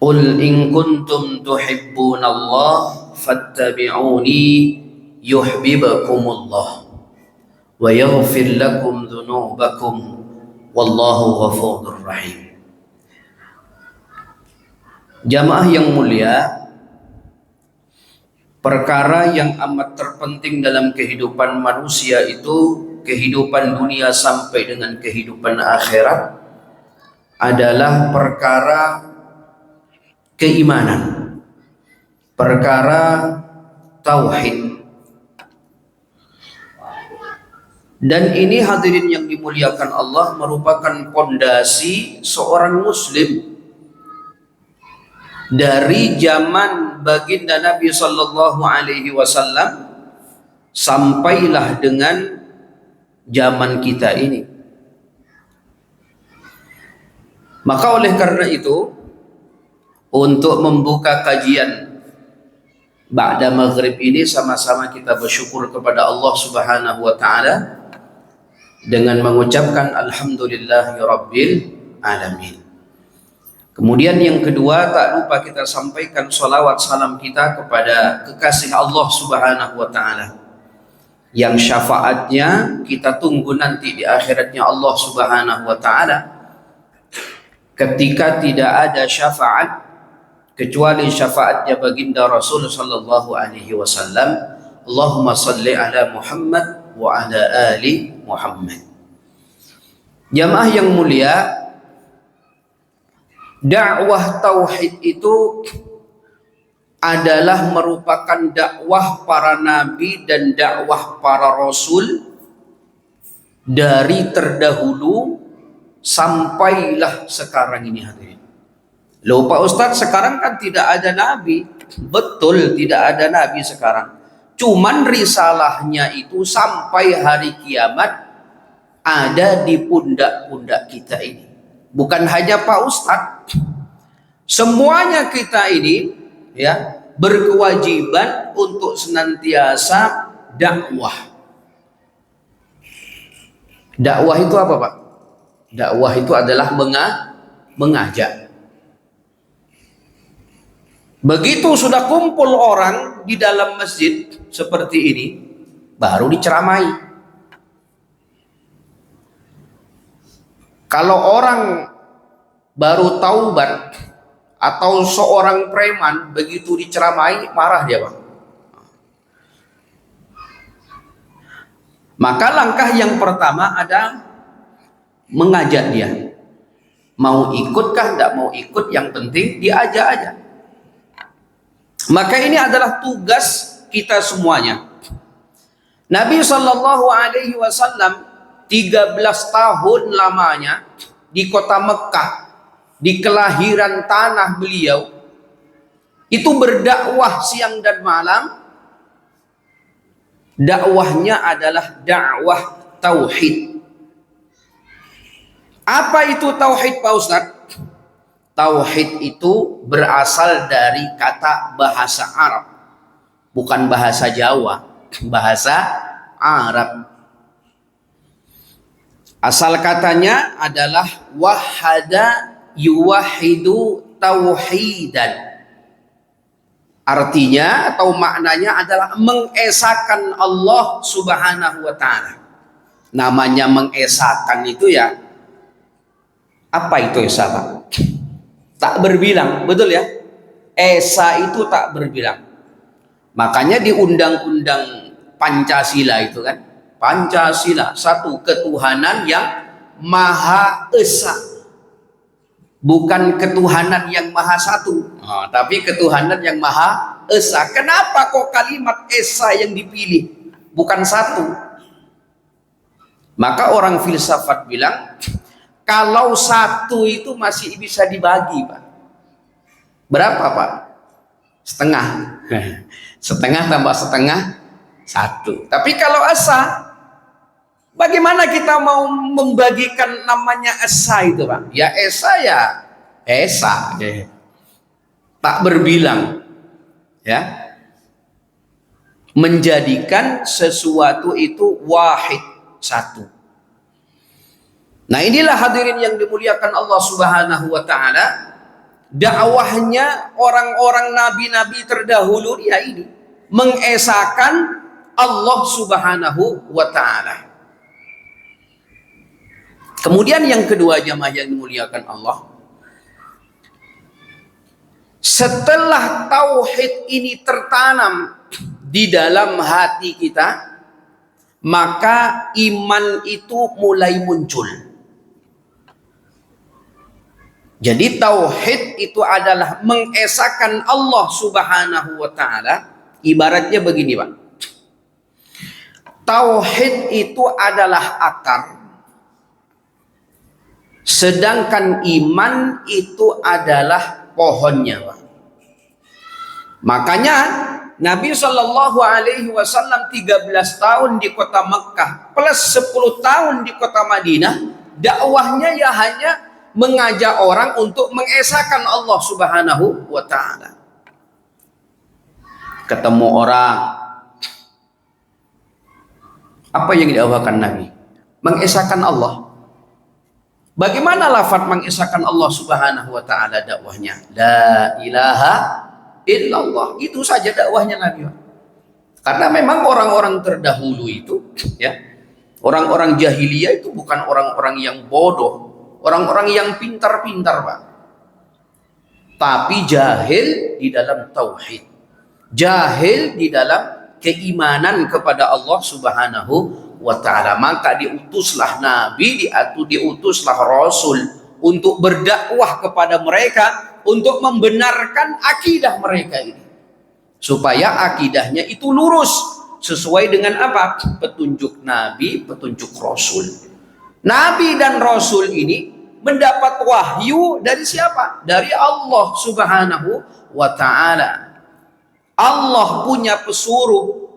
Qul in kuntum tuhibbunallah fattabi'uni yuhibbukumullah wa yaghfir lakum dhunubakum wallahu ghafurur rahim. Jamaah yang mulia, perkara yang amat terpenting dalam kehidupan manusia itu kehidupan dunia sampai dengan kehidupan akhirat adalah perkara keimanan, perkara tauhid. Dan ini hadirin yang dimuliakan Allah merupakan pondasi seorang muslim dari zaman baginda Nabi sallallahu alaihi wasallam sampailah dengan zaman kita ini. Maka oleh karena itu, untuk membuka kajian ba'da maghrib ini sama-sama kita bersyukur kepada Allah Subhanahu wa taala dengan mengucapkan alhamdulillahirabbil alamin. Kemudian yang kedua, tak lupa kita sampaikan salawat salam kita kepada kekasih Allah Subhanahu wa taala yang syafaatnya kita tunggu nanti di akhiratnya Allah Subhanahu wa taala, ketika tidak ada syafaat kecuali syafaatnya baginda Rasul sallallahu alaihi wasallam. Allahumma salli ala Muhammad wa ala ali Muhammad. Jamaah yang mulia, dakwah tauhid itu adalah merupakan dakwah para nabi dan dakwah para rasul dari terdahulu sampailah sekarang ini hadirin. Loh Pak Ustadz, sekarang kan tidak ada nabi. Betul, tidak ada nabi sekarang. Cuman risalahnya itu sampai hari kiamat ada di pundak-pundak kita ini. Bukan hanya Pak Ustadz, semuanya kita ini ya berkewajiban untuk senantiasa dakwah. Dakwah itu apa Pak? Dakwah itu adalah mengajak. Begitu sudah kumpul orang di dalam masjid seperti ini, baru diceramai. Kalau orang baru taubat atau seorang preman begitu diceramai, marah dia Bang. Maka langkah yang pertama ada mengajak dia. Mau ikutkah, tidak mau ikut, yang penting diajak aja. Maka ini adalah tugas kita semuanya. Nabi sallallahu alaihi wasallam 13 tahun lamanya di kota Mekah, di kelahiran tanah beliau, itu berdakwah siang dan malam. Dakwahnya adalah dakwah tauhid. Apa itu tauhid Pak Ustadz? Tauhid itu berasal dari kata bahasa Arab, bukan bahasa Jawa, bahasa Arab. Asal katanya adalah wahada yuwahidu tauhidan. Artinya atau maknanya adalah mengesahkan Allah Subhanahu wa taala. Namanya mengesahkan itu ya, apa itu esa Pak? Tak berbilang, betul ya? Esa itu tak berbilang. Makanya di undang-undang Pancasila itu kan, Pancasila, satu ketuhanan yang Maha Esa, bukan ketuhanan yang Maha Satu, tapi ketuhanan yang Maha Esa. Kenapa kok kalimat Esa yang dipilih, bukan satu? Maka orang filsafat bilang, kalau satu itu masih bisa dibagi Pak. Berapa Pak? Setengah. Setengah tambah setengah, satu. Tapi kalau esa, bagaimana kita mau membagikan namanya esa itu Pak? Ya esa ya esa. Tak berbilang. Ya. Menjadikan sesuatu itu wahid, satu. Nah inilah hadirin yang dimuliakan Allah Subhanahu wa taala. dakwahnya orang-orang nabi-nabi terdahulu dia ini mengesahkan Allah Subhanahu wa taala. Kemudian yang kedua jamaah yang dimuliakan Allah, setelah tauhid ini tertanam di dalam hati kita, maka iman itu mulai muncul. Jadi tauhid itu adalah mengesahkan Allah Subhanahu wa taala. Ibaratnya begini, Pak. Tauhid itu adalah akar, sedangkan iman itu adalah pohonnya, Pak. Makanya Nabi Shallallahu Alaihi Wasallam 13 tahun di kota Mekah plus 10 tahun di kota Madinah, dakwahnya ya hanya mengajak orang untuk mengesahkan Allah Subhanahu wa taala. Ketemu orang, apa yang didakwakan Nabi? Mengesahkan Allah. Bagaimana lafaz mengesahkan Allah Subhanahu wa taala dakwahnya? La ilaha illallah. Itu saja dakwahnya Nabi. Karena memang orang-orang terdahulu itu, ya, orang-orang jahiliyah itu bukan orang-orang yang bodoh, orang-orang yang pintar-pintar, Pak. Tapi jahil di dalam tauhid. Jahil di dalam keimanan kepada Allah Subhanahu wa taala. Maka diutuslah nabi, diutuslah rasul untuk berdakwah kepada mereka, untuk membenarkan akidah mereka ini, supaya akidahnya itu lurus sesuai dengan apa? Petunjuk nabi, petunjuk rasul. Nabi dan rasul ini mendapat wahyu dari siapa? Dari Allah Subhanahu wa taala. Allah punya pesuruh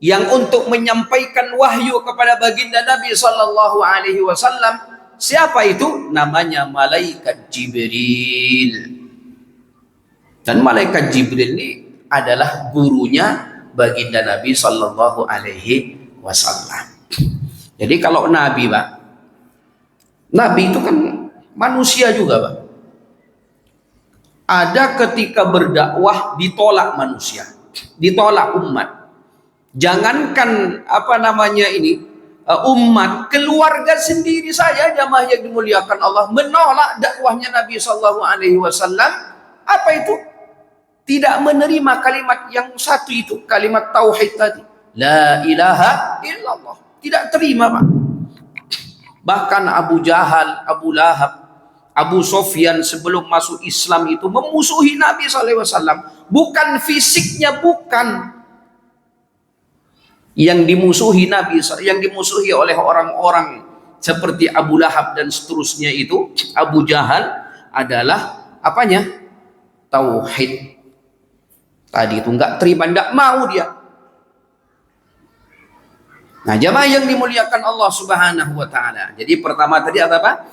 yang untuk menyampaikan wahyu kepada baginda Nabi Sallallahu Alaihi Wasallam. Siapa itu? Namanya malaikat Jibril. Dan malaikat Jibril ini adalah gurunya baginda Nabi Sallallahu Alaihi Wasallam. Jadi kalau Nabi, Pak, Nabi itu kan manusia juga, Pak. Ada ketika berdakwah ditolak manusia, ditolak umat. Jangankan umat, keluarga sendiri saja jamaah yang dimuliakan Allah menolak dakwahnya Nabi Sallallahu Alaihi Wasallam. Apa itu? Tidak menerima kalimat yang satu itu, kalimat tauhid tadi, la ilaha illallah. Tidak terima, Pak. Bahkan Abu Jahal, Abu Lahab, Abu Sofyan sebelum masuk Islam itu memusuhi Nabi SAW. Bukan fisiknya, bukan. Yang dimusuhi Nabi, yang dimusuhi oleh orang-orang seperti Abu Lahab dan seterusnya itu, Abu Jahal adalah apanya? Tauhid. Tadi itu enggak terima, enggak mau dia. Nah, jamaah yang dimuliakan Allah Subhanahu wa taala. Jadi pertama tadi apa?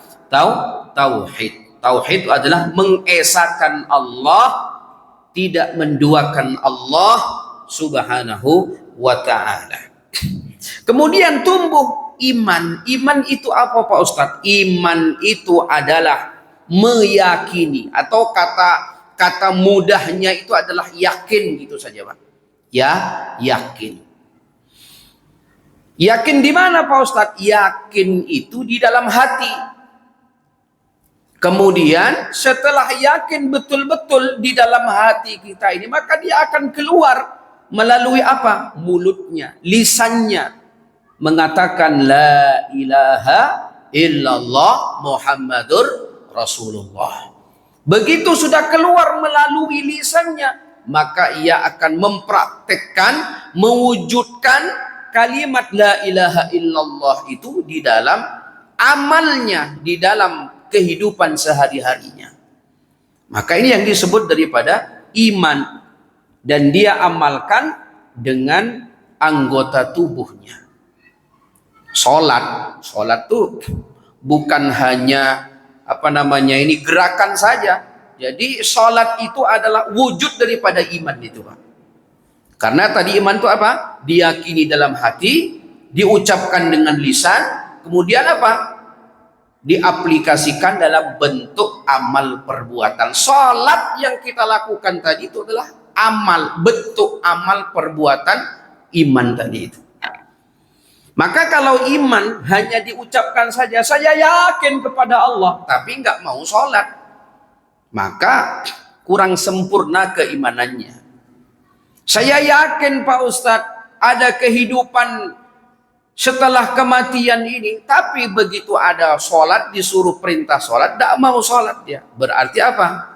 Tauhid. Tauhid adalah mengesahkan Allah, tidak menduakan Allah Subhanahu wa ta'ala. Kemudian tumbuh iman. Iman itu apa, Pak Ustadz? Iman itu adalah meyakini, atau kata mudahnya itu adalah yakin, gitu saja, Pak. Ya, yakin. Yakin di mana, Pak Ustadz? Yakin itu di dalam hati. Kemudian setelah yakin betul-betul di dalam hati kita ini, maka dia akan keluar melalui apa? Mulutnya, lisannya, mengatakan la ilaha illallah Muhammadur Rasulullah. Begitu sudah keluar melalui lisannya, maka ia akan mempraktekkan, mewujudkan kalimat la ilaha illallah itu di dalam amalnya, di dalam kehidupan sehari-harinya. Maka ini yang disebut daripada iman, dan dia amalkan dengan anggota tubuhnya. Sholat tuh bukan hanya gerakan saja. Jadi sholat itu adalah wujud daripada iman itu, Pak. Karena tadi iman itu apa? Diyakini dalam hati, diucapkan dengan lisan, kemudian apa? diaplikasikan dalam bentuk amal perbuatan. Salat yang kita lakukan tadi itu adalah amal, bentuk amal perbuatan iman tadi itu. Maka kalau iman hanya diucapkan saja, saya yakin kepada Allah, tapi nggak mau sholat, maka kurang sempurna keimanannya. Saya yakin Pak Ustadz ada kehidupan setelah kematian ini, tapi begitu ada sholat, disuruh perintah sholat, tidak mau sholat dia. Berarti apa?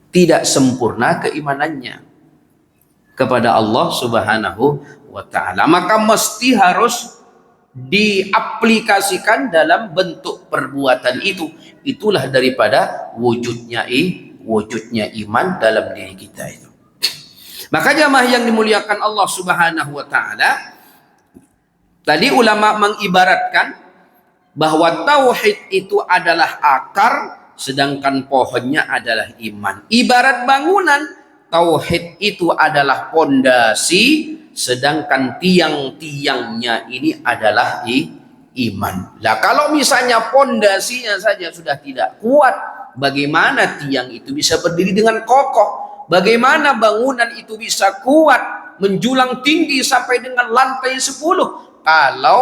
Tidak sempurna keimanannya kepada Allah Subhanahu wa ta'ala. Maka mesti harus diaplikasikan dalam bentuk perbuatan itu. Itulah daripada wujudnya iman dalam diri kita itu. Maka jamaah yang dimuliakan Allah Subhanahu wa ta'ala, tadi ulama mengibaratkan bahwa tauhid itu adalah akar, sedangkan pohonnya adalah iman. Ibarat bangunan, tauhid itu adalah pondasi, sedangkan tiang-tiangnya ini adalah iman. Nah, kalau misalnya pondasinya saja sudah tidak kuat, bagaimana tiang itu bisa berdiri dengan kokoh? Bagaimana bangunan itu bisa kuat, menjulang tinggi sampai dengan lantai 10 kalau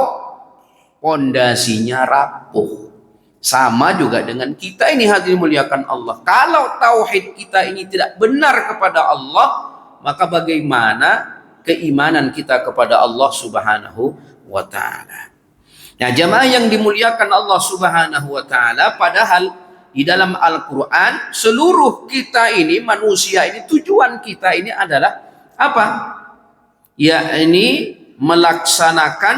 pondasinya rapuh? Sama juga dengan kita ini, hadirin muliakan Allah. Kalau tauhid kita ini tidak benar kepada Allah, maka bagaimana keimanan kita kepada Allah Subhanahu wa ta'ala? Nah, jamaah yang dimuliakan Allah Subhanahu wa ta'ala, padahal di dalam Al-Quran seluruh kita ini, manusia ini, tujuan kita ini adalah apa? Yakni melaksanakan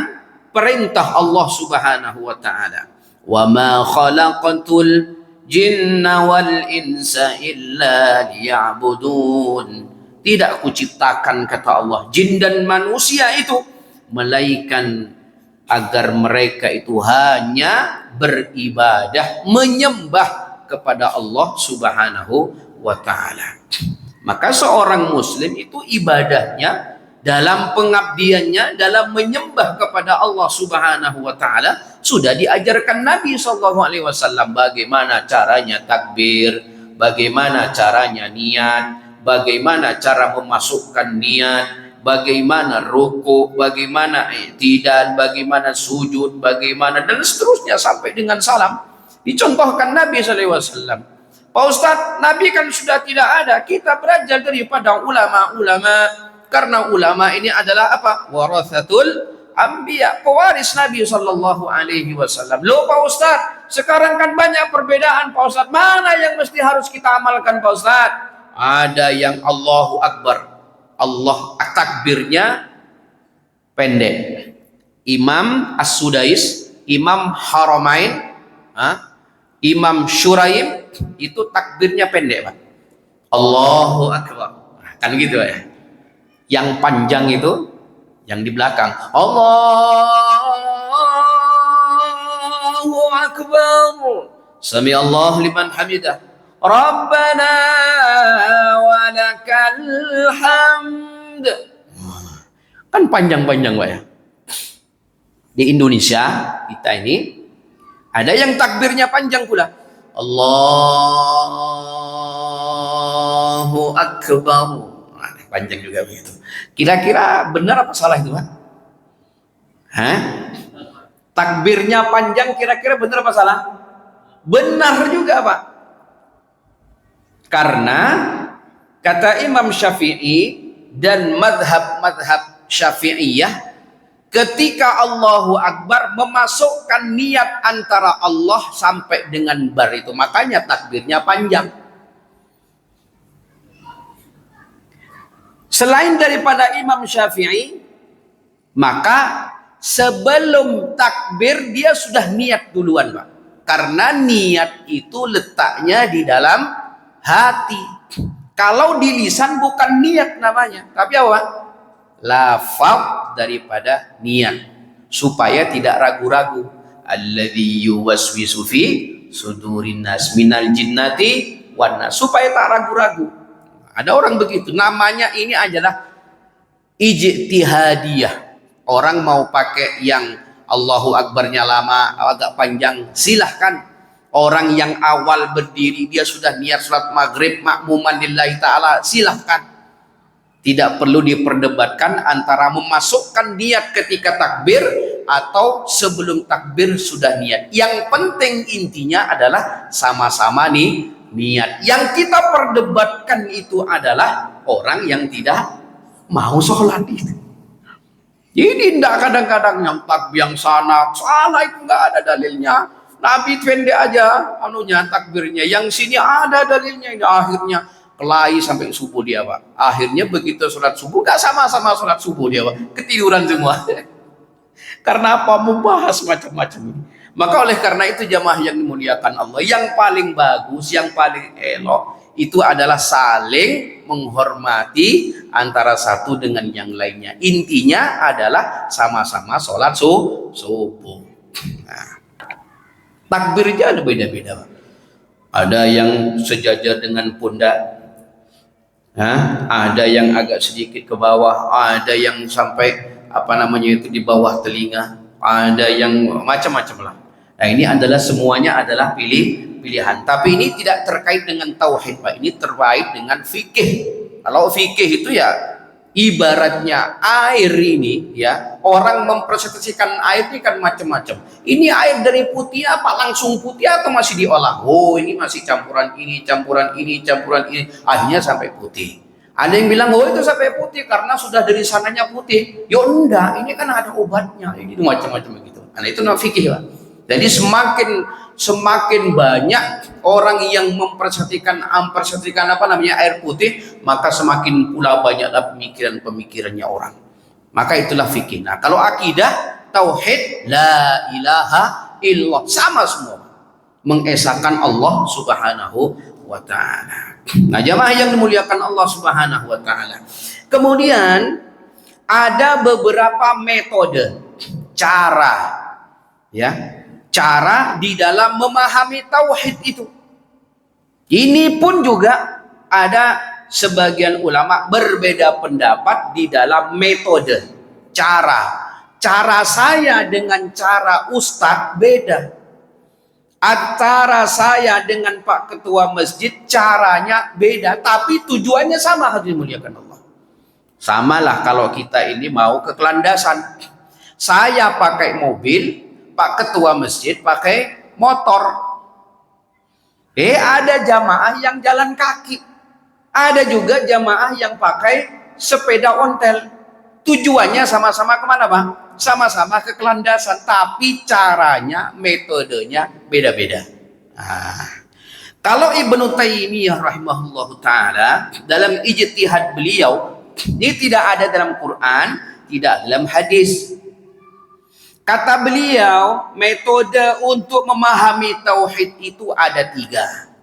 perintah Allah Subhanahu wa ta'ala. Wa ma khalaqatul jinna wal insa illa liya'budun. Tidak kuciptakan, kata Allah, jin dan manusia itu melainkan agar mereka itu hanya beribadah, menyembah kepada Allah Subhanahu wa ta'ala. Maka seorang muslim itu ibadahnya, dalam pengabdiannya, dalam menyembah kepada Allah Subhanahu wa ta'ala, sudah diajarkan Nabi SAW bagaimana caranya takbir, bagaimana caranya niat, bagaimana cara memasukkan niat, bagaimana ruku, bagaimana i'tidal, bagaimana sujud, bagaimana, dan seterusnya sampai dengan salam. Dicontohkan Nabi SAW. Pak Ustadz, Nabi kan sudah tidak ada. Kita belajar daripada ulama-ulama. Karena ulama ini adalah apa? Warathatul anbiya, pewaris Nabi SAW. Loh Pak Ustadz, sekarang kan banyak perbedaan Pak Ustadz. Mana yang mesti harus kita amalkan Pak Ustadz? Ada yang Allahu Akbar, Allah takbirnya pendek. Imam As-Sudais, Imam Haramain, Imam Syuraim itu takbirnya pendek, Pak. Allahu Akbar. Kan gitu ya. Yang panjang itu yang di belakang. Allahu Akbar. Sami Allah liman hamidah. Rabbana walakal hamd. Kan panjang-panjang, Pak ya. Di Indonesia kita ini ada yang takbirnya panjang pula. Allahu Akbar. Panjang juga begitu. Kira-kira benar apa salah itu, Pak? Hah? Takbirnya panjang, kira-kira benar apa salah? Benar juga, Pak. Karena kata Imam Syafi'i dan madhab Syafi'iyah, ketika Allahu Akbar memasukkan niat antara Allah sampai dengan bar itu, makanya takbirnya panjang. Selain daripada Imam Syafi'i, maka sebelum takbir dia sudah niat duluan, Pak. Karena niat itu letaknya di dalam hati. Kalau di lisan bukan niat namanya, tapi apa? Lafaz daripada niat, supaya tidak ragu-ragu. Alladzi yuwaswisu fi sudurin nas minal jinnati wan nas, supaya tak ragu-ragu. Ada orang begitu, namanya ini adalah ijtihadiyah. Orang mau pakai yang Allahu Akbarnya lama, agak panjang, silahkan. Orang yang awal berdiri dia sudah niat sholat maghrib makmuman lillahi ta'ala, silahkan. Tidak perlu diperdebatkan antara memasukkan niat ketika takbir atau sebelum takbir sudah niat. Yang penting intinya adalah sama-sama nih niat. Yang kita perdebatkan itu adalah orang yang tidak mau sholat itu. Jadi tidak kadang-kadang yang takbir yang sana salah, itu nggak ada dalilnya. Nabi pendek aja anunya takbirnya, yang sini ada dalilnya. Ini akhirnya kelahi sampai subuh dia, Pak. Akhirnya begitu sholat subuh nggak sama-sama sholat subuh dia, Pak. Ketiduran semua. Karena apa? Membahas macam-macam ini. Maka oleh karena itu jamaah yang dimuliakan Allah, yang paling bagus, yang paling elok itu adalah saling menghormati antara satu dengan yang lainnya. Intinya adalah sama-sama sholat subuh. Nah, takbirnya ada beda-beda, Pak. Ada yang sejajar dengan pundak, ada yang agak sedikit ke bawah, ada yang sampai di bawah telinga, ada yang macam-macam lah. Nah, ini adalah semuanya adalah pilihan. Tapi ini tidak terkait dengan tauhid, Pak. Ini terkait dengan fikih. Kalau fikih itu ya ibaratnya air ini, ya, orang mempresentasikan air ini kan macam-macam. Ini air dari putih apa, langsung putih atau masih diolah? Oh, ini masih campuran ini, campuran ini, campuran ini, akhirnya sampai putih. Ada yang bilang, oh itu sampai putih karena sudah dari sananya putih. Ya enggak, ini kan ada obatnya. Ini macam-macam begitu. Nah, itu namanya fikih, Pak. Jadi semakin banyak orang yang mempersatikan air putih, maka semakin pula banyaklah pemikirannya orang. Maka itulah fikih. Nah, kalau akidah tauhid la ilaha illallah, sama semua, mengesahkan Allah Subhanahu wa taala. Nah, jamaah yang dimuliakan Allah Subhanahu wa taala. Kemudian ada beberapa metode, cara di dalam memahami tauhid itu. Ini pun juga ada sebagian ulama berbeda pendapat di dalam metode, cara saya dengan cara ustadz beda. Antara saya dengan Pak Ketua Masjid caranya beda, tapi tujuannya sama, hadirin dimuliakan Allah. Samalah kalau kita ini mau ke Kelandasan. Saya pakai mobil, Pak Ketua Masjid pakai motor. Ada jamaah yang jalan kaki. Ada juga jamaah yang pakai sepeda ontel. Tujuannya sama-sama kemana, Pak? Sama-sama ke Kelandasan, tapi caranya, metodenya beda-beda. Kalau Ibnu Taimiyah rahimahullahu taala dalam ijtihad beliau, ini tidak ada dalam Quran, tidak dalam hadis. Kata beliau, metode untuk memahami tauhid itu ada 3.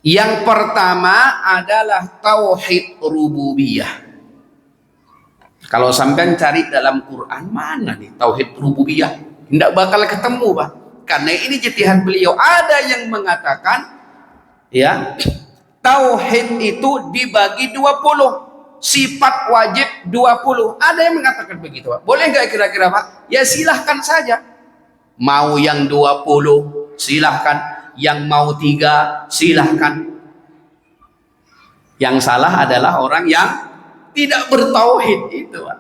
Yang pertama adalah tauhid rububiyah. Kalau sampean cari dalam Quran, mana nih tauhid rububiyah? Tidak bakal ketemu, Pak. Karena ini ijtihad beliau. Ada yang mengatakan, ya, tauhid itu dibagi 20. Sifat wajib 20. Ada yang mengatakan begitu, Pak. Boleh nggak kira-kira, Pak? Ya silahkan saja. Mau yang 20 silahkan, yang mau 3 silahkan. Yang salah adalah orang yang tidak bertauhid itu, Pak.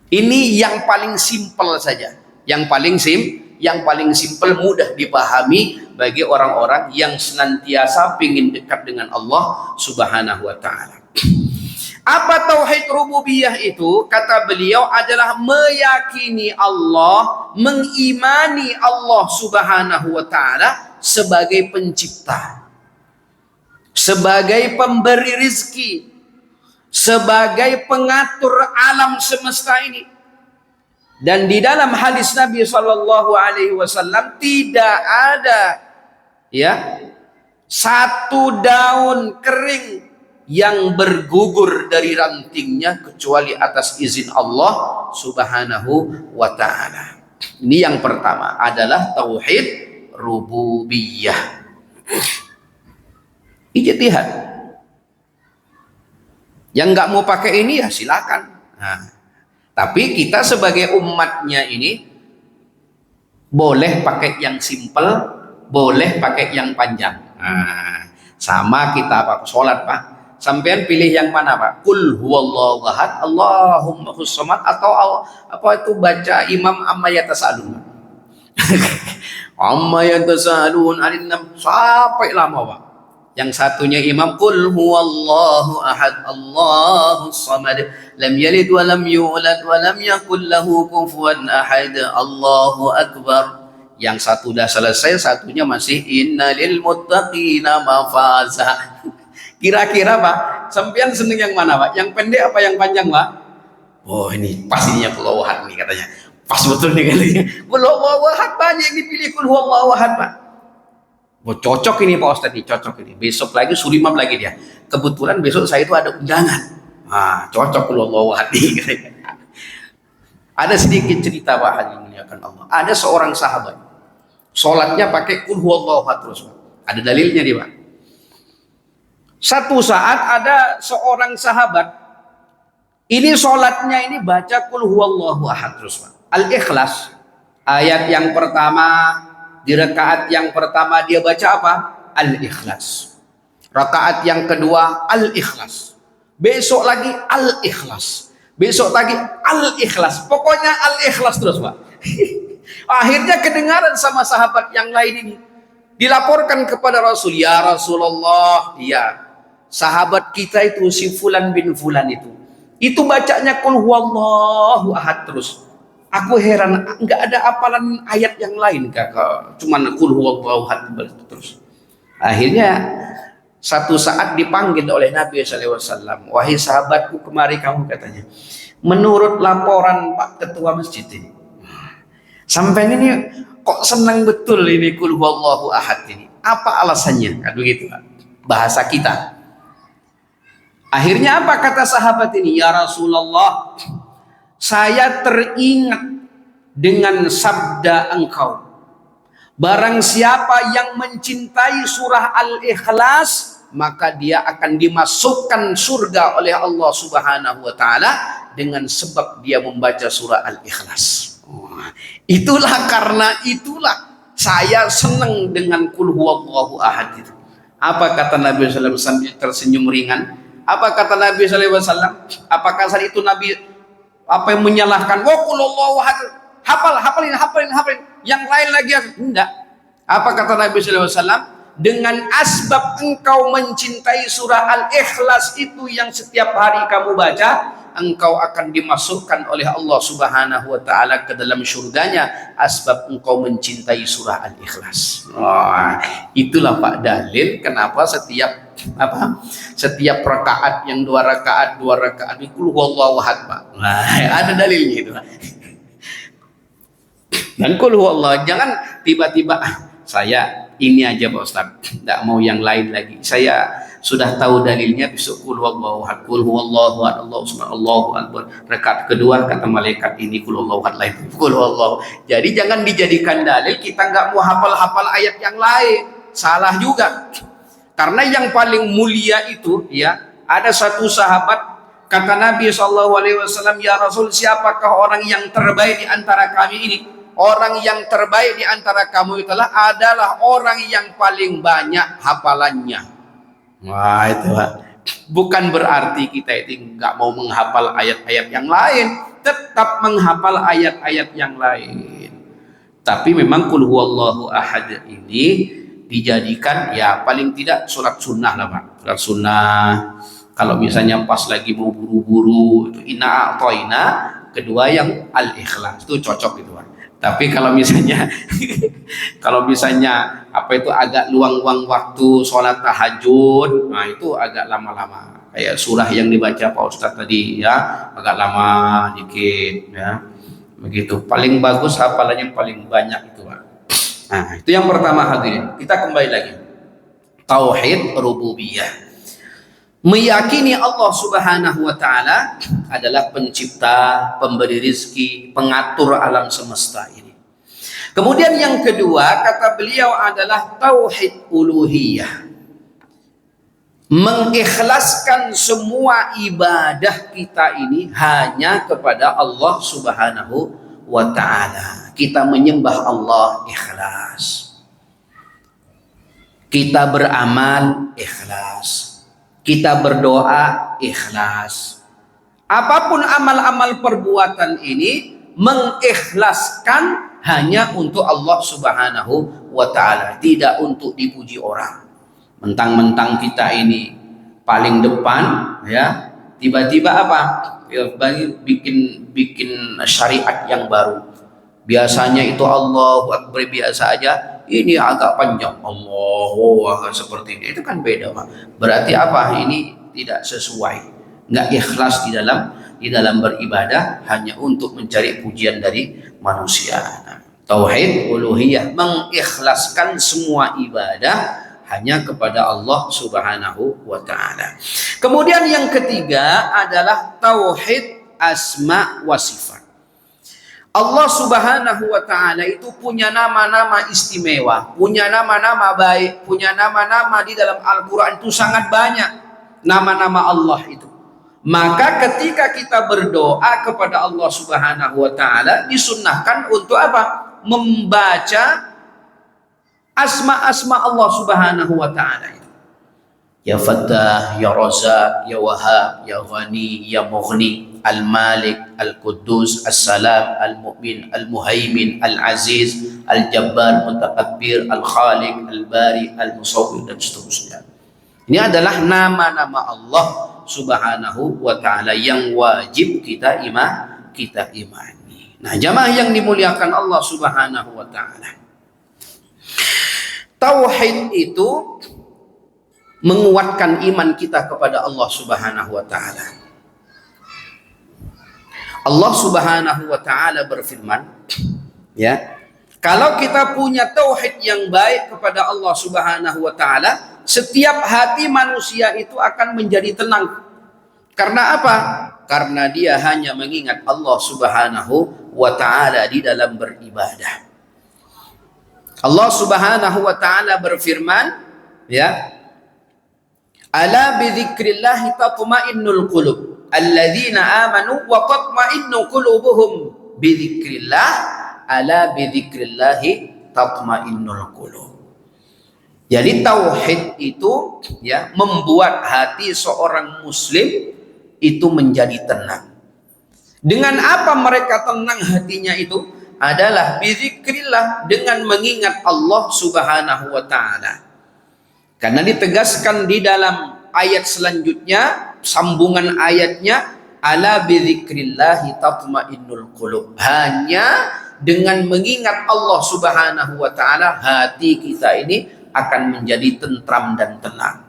Ini yang paling simpel saja. Yang paling simpel, mudah dipahami bagi orang-orang yang senantiasa ingin dekat dengan Allah Subhanahu wa taala. Apa tauhid rububiyah itu? Kata beliau adalah meyakini Allah, mengimani Allah Subhanahu wa taala sebagai pencipta, sebagai pemberi rizki, sebagai pengatur alam semesta ini. Dan di dalam hadis Nabi Shallallahu Alaihi Wasallam tidak ada, ya, satu daun kering yang bergugur dari rantingnya kecuali atas izin Allah Subhanahu wa taala. Ini yang pertama adalah tauhid rububiyah. Ijtihad. Yang nggak mau pakai ini ya silakan. Nah, Tapi kita sebagai umatnya ini boleh pakai yang simple, boleh pakai yang panjang. Nah, sama kita Pak, sholat Pak. Sampean pilih yang mana Pak? Qul huwallahu ahad, Allahumma samad, atau apa itu baca Imam amma yatasalun. Amma yatasalun alinam sampai lama Pak. Yang satunya Imam qul huwallahu ahad, Allahus samad, lam yalid wa lam yulad wa lam yakul lahu kufuwan ahad, Allahu akbar. Yang satu udah selesai, satunya masih innalil muttaqina mafaza. Kira-kira Pak, sampean seneng yang mana Pak? Yang pendek apa yang panjang Pak? Oh ini pastinya qul huwallahu ahad nih katanya. Pas betul nih katanya. Qul huwallahu ahad banyak yang dipilih qul huwallahu ahad Pak. Oh, cocok ini Pak Ustadz nih, cocok ini. Besok lagi surimam lagi dia. Kebetulan besok saya itu ada undangan. Ah, cocok kalau Allah hati. Ada sedikit cerita Pak Haji muliakan Allah. Ada seorang sahabat, sholatnya pakai qul huwallahu ahad terus Pak. Ada dalilnya dia Pak. Satu saat ada seorang sahabat, ini sholatnya ini baca qul huwallahu ahad terus Pak. Al-Ikhlas, ayat yang pertama. Di rakaat yang pertama dia baca apa? Al-Ikhlas. Rakaat yang kedua Al-Ikhlas. Besok lagi Al-Ikhlas. Besok lagi Al-Ikhlas. Pokoknya Al-Ikhlas terus Pak. Akhirnya kedengaran sama sahabat yang lain ini. Dilaporkan kepada Rasul. Ya Rasulullah. Ya. Sahabat kita itu si Fulan bin Fulan itu. Itu bacanya qul huwallahu ahad terus. Aku heran, nggak ada hafalan ayat yang lain kakak, cuman qul huwallahu ahad terus. Akhirnya satu saat dipanggil oleh Nabi SAW, wahai sahabatku kemari kamu katanya. Menurut laporan Pak Ketua Masjid ini, sampai ini kok senang betul ini qul huwallahu ahad ini. Apa alasannya? Kan begitu Pak. Bahasa kita. Akhirnya apa kata sahabat ini? Ya Rasulullah, saya teringat dengan sabda engkau. Barang siapa yang mencintai surah Al-Ikhlas, maka dia akan dimasukkan surga oleh Allah Subhanahu wa taala dengan sebab dia membaca surah Al-Ikhlas. Itulah karena itulah saya senang dengan qul huwallahu ahad itu. Apa kata Nabi sallallahu alaihi wasallam tersenyum ringan? Apa kata Nabi sallallahu alaihi wasallam? Apakah saat itu Nabi apa yang menyalahkan? Wa qul huwallahu ahad. Hafalin. Yang lain lagi enggak. Apa kata Nabi sallallahu alaihi wasallam? Dengan asbab engkau mencintai surah Al-Ikhlas itu yang setiap hari kamu baca, engkau akan dimasukkan oleh Allah Subhanahu wa taala ke dalam surganya, asbab engkau mencintai surah Al-Ikhlas. Itulah Pak dalil kenapa setiap rakaat yang dua rakaat qul huwallahu ahad Pak. Ada dalilnya itu Pak. Dan qul huwallahu, jangan tiba-tiba saya ini aja Pak Ustaz, tidak mau yang lain lagi. Saya sudah tahu dalilnya, besok qul huwallahu ahad, qul huwallahu ahad, Allahu akbar. Rakaat kedua kata malaikat ini qul huwallahu ahad lain, qul huwallahu. Jadi jangan dijadikan dalil kita nggak mau hafal-hafal ayat yang lain. Salah juga. Karena yang paling mulia itu ya, ada satu sahabat kata Nabi SAW, ya Rasul, siapakah orang yang terbaik di antara kami ini? Orang yang terbaik di antara kamu adalah orang yang paling banyak hafalannya. Wah itu Pak. Bukan berarti kita itu nggak mau menghafal ayat-ayat yang lain, tetap menghafal ayat-ayat yang lain. Tapi memang qul huwallahu ahad ini dijadikan ya paling tidak surat sunnah lah Pak. Surat sunnah. Kalau misalnya pas lagi mau buru-buru itu inna a'toina, kedua yang Al-Ikhlas itu cocok gitu Pak. Tapi kalau misalnya apa itu agak luang-luang waktu sholat tahajud, nah itu agak lama-lama. Kayak surah yang dibaca Pak Ustadz tadi ya, agak lama dikit ya. Begitu. Paling bagus hafalannya paling banyak itu Pak. Nah, itu yang pertama hadirin. Kita kembali lagi. Tauhid rububiyah. Meyakini Allah Subhanahu wa taala adalah pencipta, pemberi rizki, pengatur alam semesta ini. Kemudian yang kedua kata beliau adalah tauhid uluhiyah. mengikhlaskan semua ibadah kita ini hanya kepada Allah Subhanahu wa ta'ala. Kita menyembah Allah ikhlas, kita beramal ikhlas, kita berdoa ikhlas. Apapun amal-amal perbuatan ini mengikhlaskan hanya untuk Allah Subhanahu wa ta'ala, tidak untuk dipuji orang. Mentang-mentang kita ini paling depan, ya, tiba-tiba apa? Ya, bikin syariat yang baru. Biasanya itu Allahu Akbar biasa aja, ini agak panjang, Allahu Akbar seperti ini. Itu kan beda, Pak. Berarti apa? Ini tidak sesuai, nggak ikhlas di dalam beribadah, hanya untuk mencari pujian dari manusia. Tauhid uluhiyah, mengikhlaskan semua ibadah hanya kepada Allah Subhanahu wa ta'ala. Kemudian yang ketiga adalah tauhid asma wa sifat. Allah Subhanahu wa ta'ala itu punya nama-nama istimewa, punya nama-nama baik, punya nama-nama di dalam Al-Quran itu sangat banyak nama-nama Allah itu. Maka ketika kita berdoa kepada Allah Subhanahu wa ta'ala, disunnahkan untuk apa? Membaca asma-asma Allah Subhanahu wa ta'ala. Ya Fattah, Ya Razak, Ya Wahhab, Ya Ghani, Ya Mughni, Al-Malik, Al-Quddus, As-Salam, Al-Mu'min, Al-Muhaimin, Al-Aziz, Al-Jabbar, Mutakabbir, Al-Khaliq, Al-Bari, Al-Musawwir, dan seterusnya. Ini adalah nama-nama Allah Subhanahu wa ta'ala yang wajib kita imani. Nah, jamaah yang dimuliakan Allah Subhanahu wa ta'ala, tauhid itu menguatkan iman kita kepada Allah Subhanahu wa ta'ala. Allah Subhanahu wa ta'ala berfirman, ya, kalau kita punya tauhid yang baik kepada Allah Subhanahu wa ta'ala, setiap hati manusia itu akan menjadi tenang. Karena apa? Karena dia hanya mengingat Allah Subhanahu wa ta'ala di dalam beribadah. Allah Subhanahu wa ta'ala berfirman, ya, ala bidzikrillah tatma'innul qulub alladzina amanu wa tatma'innu qulubuhum bidzikrillah ala bidzikrillah tatma'innul qulub. Jadi tauhid itu, ya, membuat hati seorang muslim itu menjadi tenang. Dengan apa mereka tenang hatinya itu? Adalah bizikrillah, dengan mengingat Allah Subhanahu wa ta'ala. Karena ditegaskan di dalam ayat selanjutnya, sambungan ayatnya, ala bizikrillahi tatmainnul qulub. Hanya dengan mengingat Allah Subhanahu wa ta'ala, hati kita ini akan menjadi tentram dan tenang.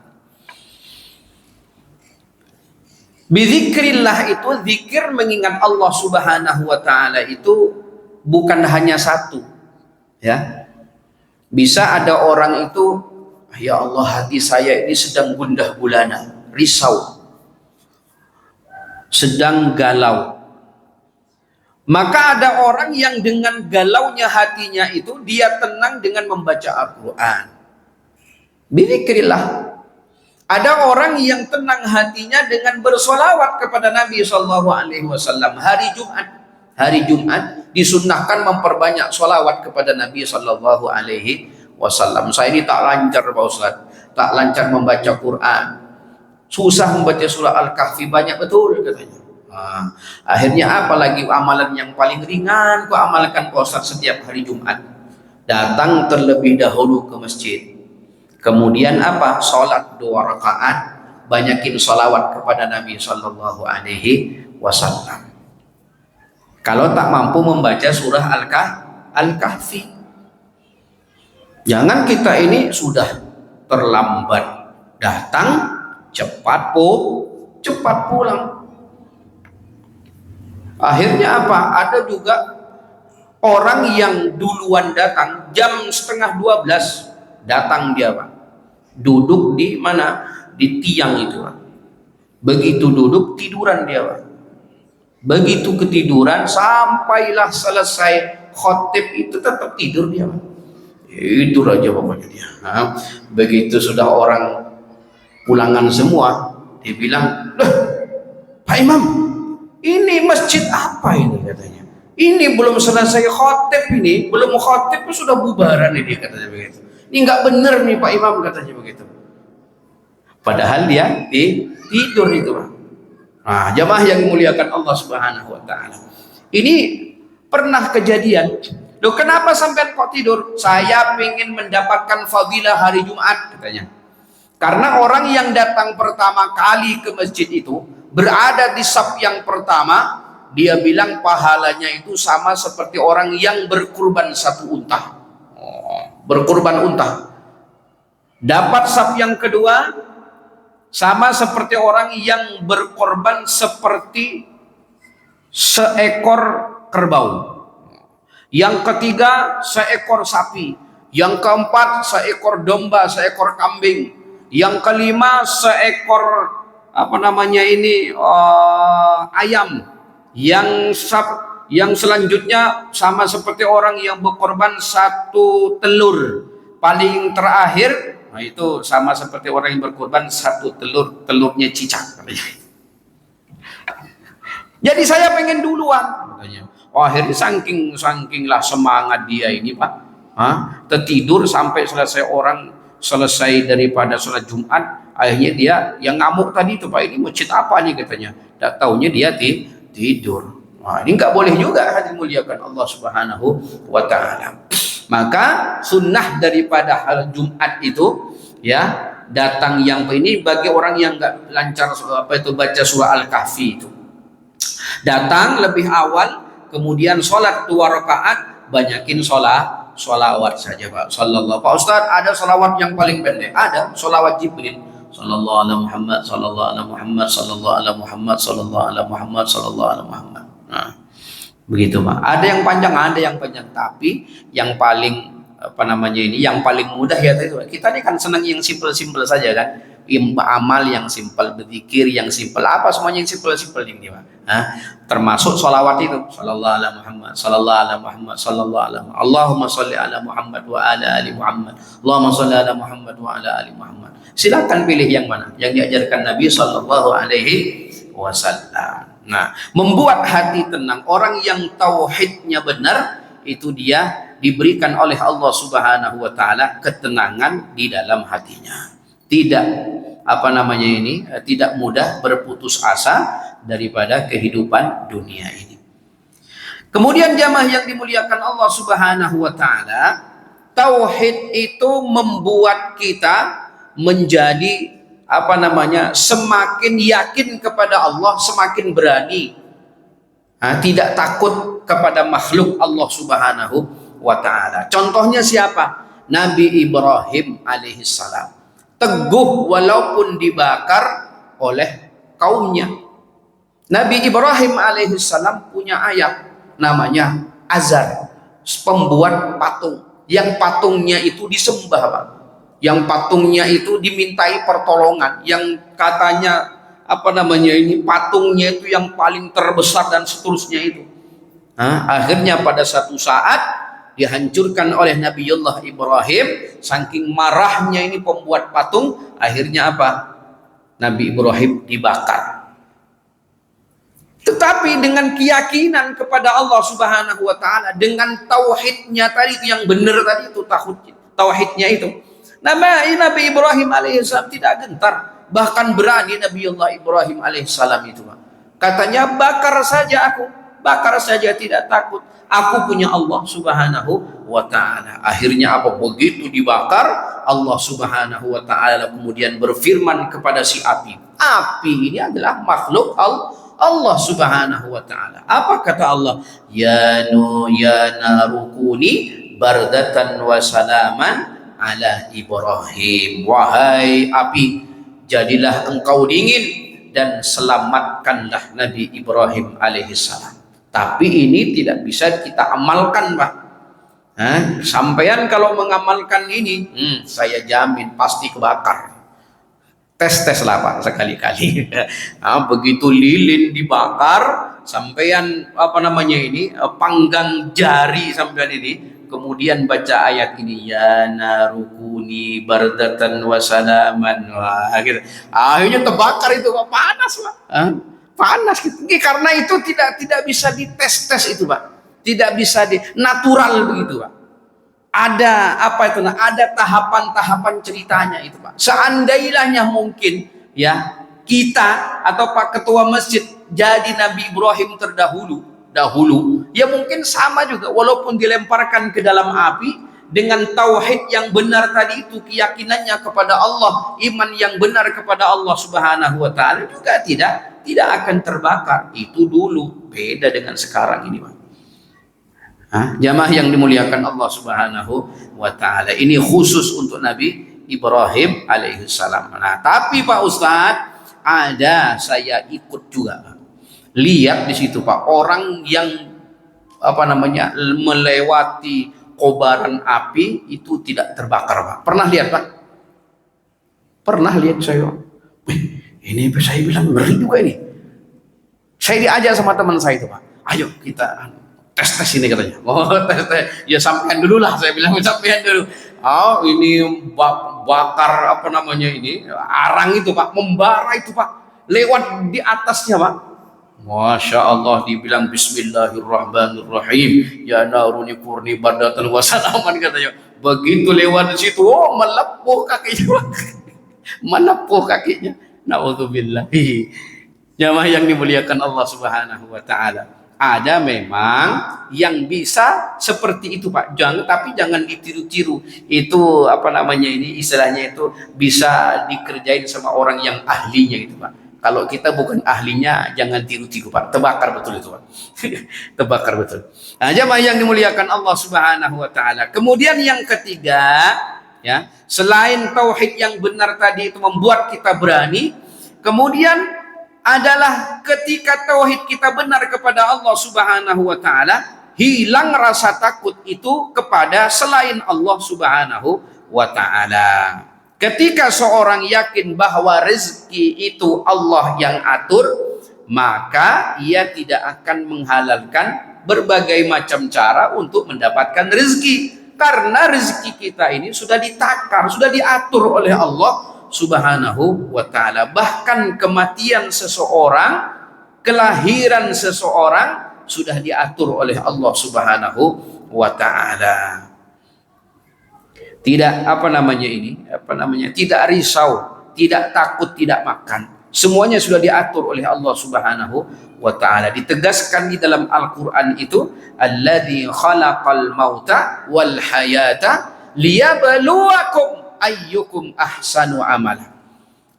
Bizikrillah itu, zikir mengingat Allah Subhanahu wa ta'ala itu bukan hanya satu, ya. Bisa ada orang itu, ya Allah, hati saya ini sedang gundah gulana, risau, sedang galau. Maka ada orang yang dengan galaunya hatinya itu dia tenang dengan membaca Al-Quran. Bizikrillah. Ada orang yang tenang hatinya dengan bersolawat kepada Nabi SAW. Hari Jumat disunnahkan memperbanyak solawat kepada Nabi SAW. Saya ini tak lancar, Pak Ustaz, tak lancar membaca Quran, susah membaca surah Al-Kahfi, banyak betul katanya. Akhirnya apalagi amalan yang paling ringan ku amalkan, Pak Ustaz, setiap hari Jumat. Datang terlebih dahulu ke masjid, kemudian apa? Sholat 2 rakaat, banyakin solawat kepada Nabi SAW. Kalau tak mampu membaca surah Al-Kahfi, jangan kita ini sudah terlambat datang, cepat pulang. Akhirnya apa? Ada juga orang yang duluan datang, jam 11:30 datang dia, Pak. Duduk di mana? Di tiang itu, Pak. Begitu duduk, tiduran dia, Pak. Begitu ketiduran, sampailah selesai khotib itu tetap tidur dia. Itu aja pokoknya dia. Begitu sudah orang Pulangan semua. Dia bilang, "Loh, Pak Imam, ini masjid apa ini?" katanya. "Ini belum selesai khotib, ini belum khotib sudah bubaran ini," katanya begitu. "Ini nggak bener nih Pak Imam," katanya begitu. Padahal dia tidur itu. Nah, jamaah yang dimuliakan Allah Subhanahu wa taala. Ini pernah kejadian. Loh, kenapa sampai kok tidur? "Saya ingin mendapatkan fadilah hari Jumat," katanya. Karena orang yang datang pertama kali ke masjid itu berada di saf yang pertama, dia bilang pahalanya itu sama seperti orang yang berkurban satu unta. Berkurban unta. Dapat saf yang kedua sama seperti orang yang berkorban seperti seekor kerbau. Yang ketiga seekor sapi. Yang keempat seekor domba, seekor kambing. Yang kelima seekor ayam. Yang selanjutnya sama seperti orang yang berkorban satu telur. Paling terakhir, nah itu sama seperti orang yang berkorban satu telur, telurnya cicak. Jadi saya pengen duluan. Akhirnya saking semangat dia ini, Pak. Tertidur sampai selesai daripada sholat Jumat. Akhirnya dia yang ngamuk tadi itu, "Pak, ini masjid apa nih?" katanya. Tak taunya dia tidur. Ini nggak boleh juga, hadirin muliakan Allah Subhanahu wa taala. Maka sunnah daripada hal Jumat itu ya datang yang ini bagi orang yang nggak lancar baca surah Al-Kahfi itu. Datang lebih awal, kemudian sholat 2 rakaat, banyakin sholawat saja, Pak. Sallallahu. Pak Ustaz, ada sholawat yang paling pendek? Ada, sholawat Jibril. Sallallahu ala Muhammad, sallallahu ala Muhammad, sallallahu ala Muhammad, sallallahu ala Muhammad, sallallahu ala Muhammad. Nah, begitu, Pak. Ada yang panjang, tapi yang paling yang paling mudah ya itu. Kita ini kan senang yang simpel-simpel saja kan. Amal yang simpel, berzikir yang simpel, apa semuanya yang simpel-simpel ini, Pak. Termasuk sholawat itu, sallallahu ala Muhammad, sallallahu ala Muhammad, sallallahu ala Muhammad. Allahumma sholli ala Muhammad wa ala ali Muhammad. Allahumma sholli ala Muhammad wa ala ali Muhammad. Silakan pilih yang mana, yang diajarkan Nabi sallallahu alaihi wasallam. Nah, membuat hati tenang. Orang yang tauhidnya benar, itu dia diberikan oleh Allah Subhanahu wa taala ketenangan di dalam hatinya. Tidak tidak mudah berputus asa daripada kehidupan dunia ini. Kemudian jamaah yang dimuliakan Allah Subhanahu wa taala, tauhid itu membuat kita menjadi semakin yakin kepada Allah, semakin berani, tidak takut kepada makhluk Allah Subhanahu wa taala. Contohnya siapa? Nabi Ibrahim alaihissalam. Teguh walaupun dibakar oleh kaumnya. Nabi Ibrahim alaihissalam punya ayah namanya Azar, pembuat patung. Yang patungnya itu disembah, Pak. Yang patungnya itu dimintai pertolongan. Yang katanya patungnya itu yang paling terbesar dan seterusnya itu. Akhirnya pada satu saat dihancurkan oleh Nabiullah Ibrahim. Saking marahnya ini pembuat patung, akhirnya Nabi Ibrahim dibakar. Tetapi dengan keyakinan kepada Allah Subhanahu wa taala, dengan tauhidnya tadi itu yang benar tadi itu, tauhidnya itu, Nabi Ibrahim alaihissalam tidak gentar, bahkan berani Nabiullah Ibrahim alaihissalam itu, katanya, bakar saja tidak takut. Aku punya Allah Subhanahu wa ta'ala. Akhirnya begitu dibakar, Allah Subhanahu wa ta'ala kemudian berfirman kepada si api. Api ini adalah makhluk Allah Subhanahu wa ta'ala. Apa kata Allah? Ya narukuni bardatan wa salaman ala Ibrahim. Wahai api, jadilah engkau dingin dan selamatkanlah Nabi Ibrahim alaihissalam. Tapi ini tidak bisa kita amalkan, Pak. Sampean kalau mengamalkan ini, saya jamin pasti kebakar. Tes lah, Pak, sekali-kali. Begitu lilin dibakar, sampean apa namanya ini panggang jari sampean ini, kemudian baca ayat ini, ya narukuni bardatan wasalaman, wah gitu. Akhirnya terbakar itu, Pak. Panas, Pak. Panas gitu. Karena itu tidak bisa dites itu, Pak. Tidak bisa di natural begitu, Pak. Ada apa itu? Ada tahapan-tahapan ceritanya itu, Pak. Seandailahnya mungkin ya kita atau Pak Ketua Masjid jadi Nabi Ibrahim dahulu, ya mungkin sama juga, walaupun dilemparkan ke dalam api dengan tauhid yang benar tadi itu, keyakinannya kepada Allah, iman yang benar kepada Allah Subhanahu wa taala, juga tidak akan terbakar. Itu dulu, beda dengan sekarang ini, Pak. Jamaah yang dimuliakan Allah Subhanahu wa taala, ini khusus untuk Nabi Ibrahim alaihissalam. Nah, tapi Pak Ustadz, ada saya ikut juga, Pak. Lihat di situ, Pak, orang yang apa namanya melewati kobaran api itu tidak terbakar, Pak. Pernah lihat, Pak? Pernah lihat saya. Ini saya bilang ngeri juga ini. Saya diajak sama teman saya itu, Pak. Ayo kita tes ini katanya. Oh, tes. Ya sampean dulu lah, saya bilang sampean dulu. Oh, ini bakar apa namanya ini arang itu, Pak, membara itu, Pak, lewat di atasnya, Pak. Masya Allah, dibilang Bismillahirrahmanirrahim, ya naruni kurni bardatan wasalaman katanya. Begitu lewat di situ, oh, melepuh kakinya, Pak. Melepuh kakinya. Nauzubillah. Jamaah yang dimuliakan Allah Subhanahu wa taala. Ada memang yang bisa seperti itu, Pak. Tapi jangan ditiru-tiru. Itu apa namanya ini istilahnya itu bisa dikerjain sama orang yang ahlinya itu, Pak. Kalau kita bukan ahlinya, jangan tiru-tiru, Pak. Terbakar betul itu, Pak. Terbakar betul. Nah, jamaah yang dimuliakan Allah Subhanahu wa taala. Kemudian yang ketiga, ya, selain tauhid yang benar tadi itu membuat kita berani, kemudian adalah ketika tauhid kita benar kepada Allah Subhanahu wa taala, hilang rasa takut itu kepada selain Allah Subhanahu wa taala. Ketika seorang yakin bahwa rezeki itu Allah yang atur, maka ia tidak akan menghalalkan berbagai macam cara untuk mendapatkan rezeki, karena rezeki kita ini sudah ditakar, sudah diatur oleh Allah Subhanahu wa ta'ala. Bahkan kematian seseorang, kelahiran seseorang sudah diatur oleh Allah Subhanahu wa ta'ala. Tidak apa namanya ini, tidak risau, tidak takut, tidak makan. Semuanya sudah diatur oleh Allah Subhanahu wa ta'ala. Ditegaskan di dalam Al-Quran itu, alladzi khalaqal mauta wal hayata liyabluwakum ayyukum ahsanu amala.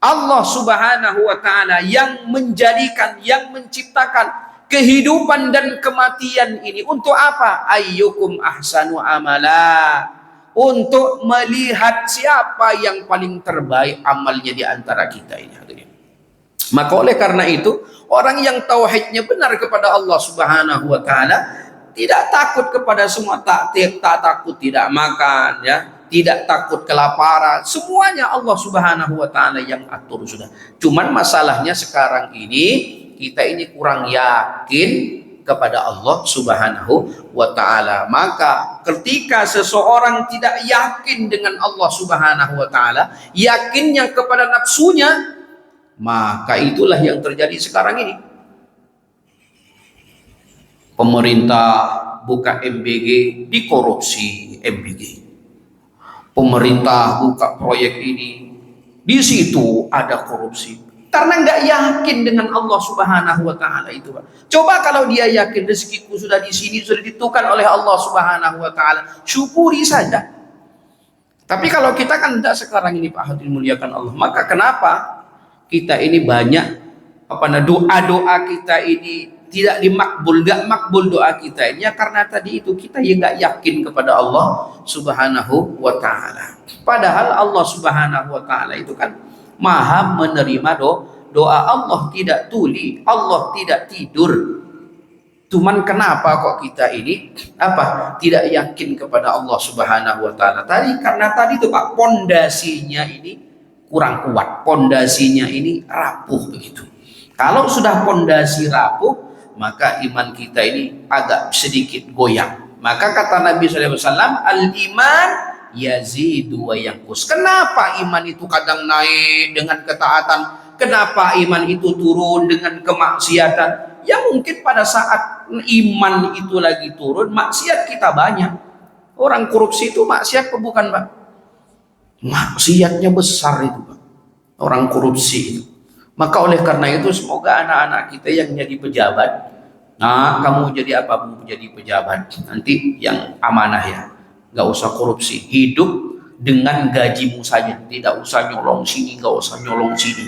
Allah Subhanahu wa ta'ala yang menjadikan, yang menciptakan kehidupan dan kematian ini untuk apa? Ayyukum ahsanu amala, untuk melihat siapa yang paling terbaik amalnya di antara kita ini, hadirin. Maka oleh karena itu, orang yang tauhidnya benar kepada Allah Subhanahu wa ta'ala tidak takut kepada semua, tak takut tidak makan, ya, tidak takut kelaparan, semuanya Allah Subhanahu wa ta'ala yang atur sudah. Cuman masalahnya sekarang ini kita ini kurang yakin kepada Allah Subhanahu wa ta'ala. Maka ketika seseorang tidak yakin dengan Allah Subhanahu wa ta'ala, yakinnya kepada nafsunya, maka itulah yang terjadi sekarang ini. Pemerintah buka MBG, dikorupsi MBG. Pemerintah buka proyek ini, di situ ada korupsi. Karena nggak yakin dengan Allah Subhanahu wa ta'ala itu, Pak. Coba kalau dia yakin rezekiku sudah di sini, sudah ditentukan oleh Allah Subhanahu wa ta'ala, syukuri saja. Tapi kalau kita kan tidak sekarang ini, Pak, hadirin muliakan Allah, maka kenapa kita ini banyak doa-doa kita ini tidak dimakbul, nggak makbul doa kita ini, ya karena tadi itu kita yang nggak yakin kepada Allah Subhanahu wa ta'ala. Padahal Allah Subhanahu wa ta'ala itu kan maha menerima doa. Allah tidak tuli, Allah tidak tidur. Cuman kenapa kok kita ini tidak yakin kepada Allah Subhanahu wa ta'ala tadi? Karena tadi itu, Pak, pondasinya ini kurang kuat, pondasinya ini rapuh begitu. Kalau sudah pondasi rapuh, maka iman kita ini agak sedikit goyang. Maka kata Nabi SAW, al-iman yazidu wa yanqus. Kenapa iman itu kadang naik dengan ketaatan? Kenapa iman itu turun dengan kemaksiatan? Ya mungkin pada saat iman itu lagi turun, maksiat kita banyak. Orang korupsi itu maksiat apa bukan, Pak? Maksiatnya besar itu, Pak. Orang korupsi itu. Maka oleh karena itu semoga anak-anak kita yang jadi pejabat, nah kamu jadi apa? Kamu jadi pejabat nanti yang amanah ya, nggak usah korupsi, hidup dengan gajimu saja, tidak usah nyolong sini, nggak usah nyolong sini,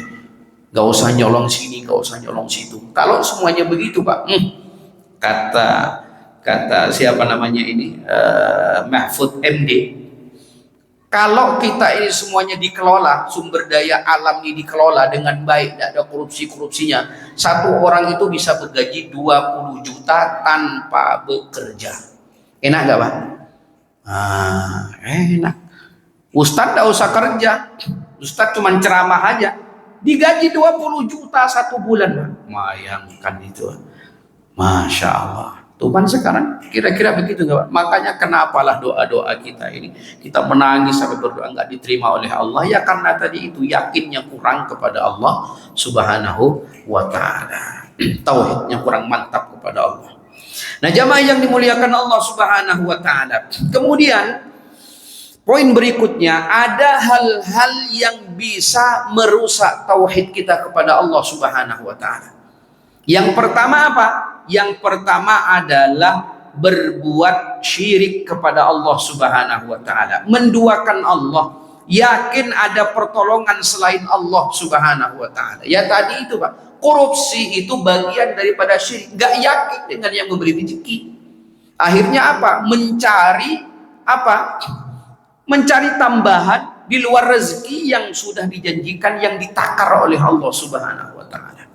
nggak usah nyolong sini, nggak usah nyolong situ. Kalau semuanya begitu, Pak, kata kata siapa namanya ini, Mahfud MD, kalau kita ini semuanya dikelola, sumber daya alam ini dikelola dengan baik, tidak ada korupsi-korupsinya, satu orang itu bisa bergaji 20 juta tanpa bekerja. Enak gak, Pak? Enak. Ustadz tidak usah kerja, Ustadz cuma ceramah aja, digaji 20 juta 1 bulan, Pak. Bayangkan itu. Masya Allah. Tuhan sekarang kira-kira begitu nggak, Pak? Makanya kenapalah doa-doa kita ini, kita menangis sampai berdoa nggak diterima oleh Allah, ya karena tadi itu yakinnya kurang kepada Allah Subhanahu wa Ta'ala. Tauhidnya kurang mantap kepada Allah. Nah, jamaah yang dimuliakan Allah Subhanahu wa Ta'ala, kemudian poin berikutnya, ada hal-hal yang bisa merusak tauhid kita kepada Allah Subhanahu wa Ta'ala. Yang pertama apa? Yang pertama adalah berbuat syirik kepada Allah Subhanahu wa Ta'ala, menduakan Allah, yakin ada pertolongan selain Allah Subhanahu wa Ta'ala. Ya tadi itu, Pak, korupsi itu bagian daripada syirik, gak yakin dengan yang memberi rezeki. Akhirnya apa? Mencari tambahan di luar rezeki yang sudah dijanjikan, yang ditakar oleh Allah Subhanahu wa Ta'ala.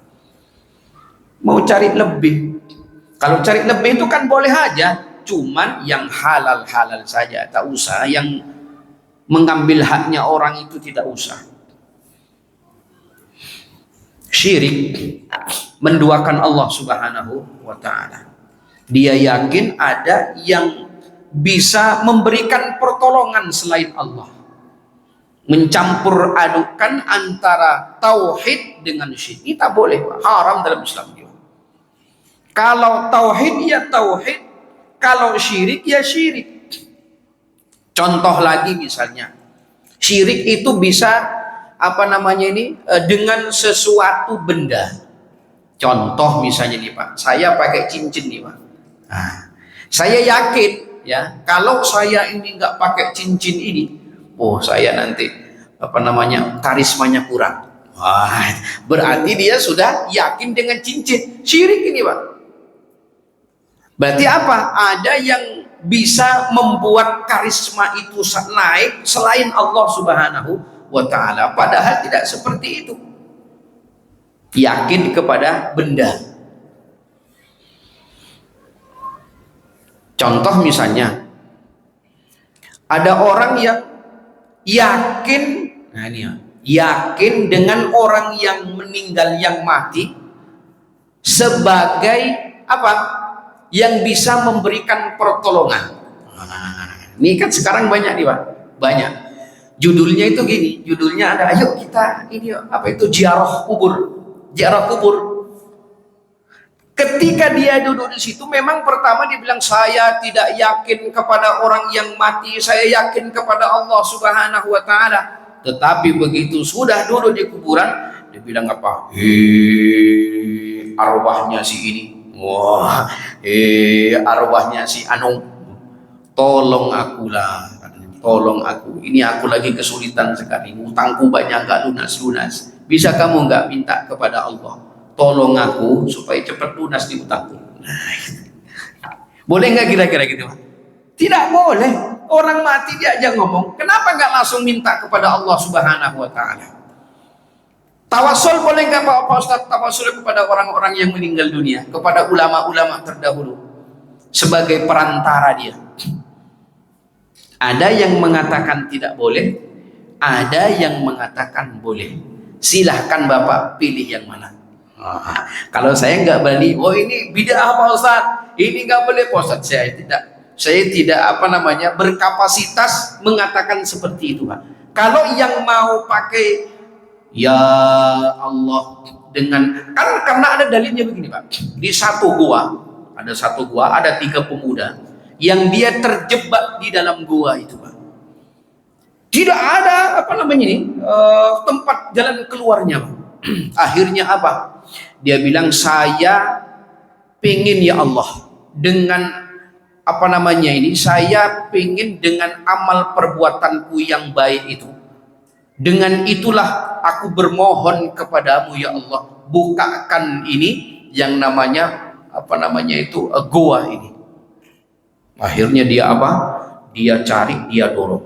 Mau cari lebih. Kalau cari lebih itu kan boleh aja, cuman yang halal-halal saja, tak usah yang mengambil haknya orang itu, tidak usah. Syirik, menduakan Allah Subhanahu wa Ta'ala. Dia yakin ada yang bisa memberikan pertolongan selain Allah. Mencampur adukan antara tauhid dengan syirik, ini tak boleh, haram dalam Islam. Kalau tauhid ya tauhid, kalau syirik ya syirik. Contoh lagi misalnya, syirik itu bisa dengan sesuatu benda. Contoh misalnya nih, Pak, saya pakai cincin nih, Pak. Nah, saya yakin ya, kalau saya ini nggak pakai cincin ini, saya nanti karismanya kurang. Wah, berarti dia sudah yakin dengan cincin. Syirik ini, Pak. Berarti apa? Ada yang bisa membuat karisma itu naik selain Allah Subhanahu wa Ta'ala, padahal tidak seperti itu. Yakin kepada benda. Contoh misalnya, ada orang yang yakin, yakin dengan orang yang meninggal, yang mati, sebagai apa? Yang bisa memberikan pertolongan. Ini kan sekarang banyak nih, Pak, banyak. Judulnya itu gini, judulnya ada, ayo kita ini ziarah kubur, ziarah kubur. Ketika dia duduk di situ, memang pertama dia bilang, saya tidak yakin kepada orang yang mati, saya yakin kepada Allah Subhanahu wa Ta'ala. Tetapi begitu sudah duduk di kuburan, dia bilang apa? Arwahnya si ini, arwahnya si Anung, tolong akulah, tolong aku, ini aku lagi kesulitan sekali, utangku banyak gak lunas-lunas, bisa kamu gak minta kepada Allah, tolong aku supaya cepat lunas di utangku. Boleh nggak kira-kira gitu, Pak? Tidak boleh. Orang mati dia aja ngomong, kenapa nggak langsung minta kepada Allah Subhanahu wa Ta'ala? Tawasul boleh nggak, Pak Ustaz? Tawasul kepada orang-orang yang meninggal dunia, kepada ulama-ulama terdahulu sebagai perantara dia. Ada yang mengatakan tidak boleh, ada yang mengatakan boleh. Silahkan Bapak pilih yang mana. Kalau saya nggak berani, oh ini bid'ah Pak Ustaz, ini nggak boleh Pak Ustaz. Saya tidak apa namanya berkapasitas mengatakan seperti itu Pak. Kalau yang mau pakai ya Allah dengan karena ada dalilnya begini Pak. Di satu gua ada 3 pemuda yang dia terjebak di dalam gua itu Pak. Tidak ada apa namanya ini tempat jalan keluarnya Pak. Akhirnya apa? Dia bilang saya pengen ya Allah dengan apa namanya ini saya pengen dengan amal perbuatanku yang baik itu. Dengan itulah aku bermohon kepadamu ya Allah, bukakan ini yang namanya apa namanya itu goa ini. Akhirnya dia apa? Dia cari, dia dorong.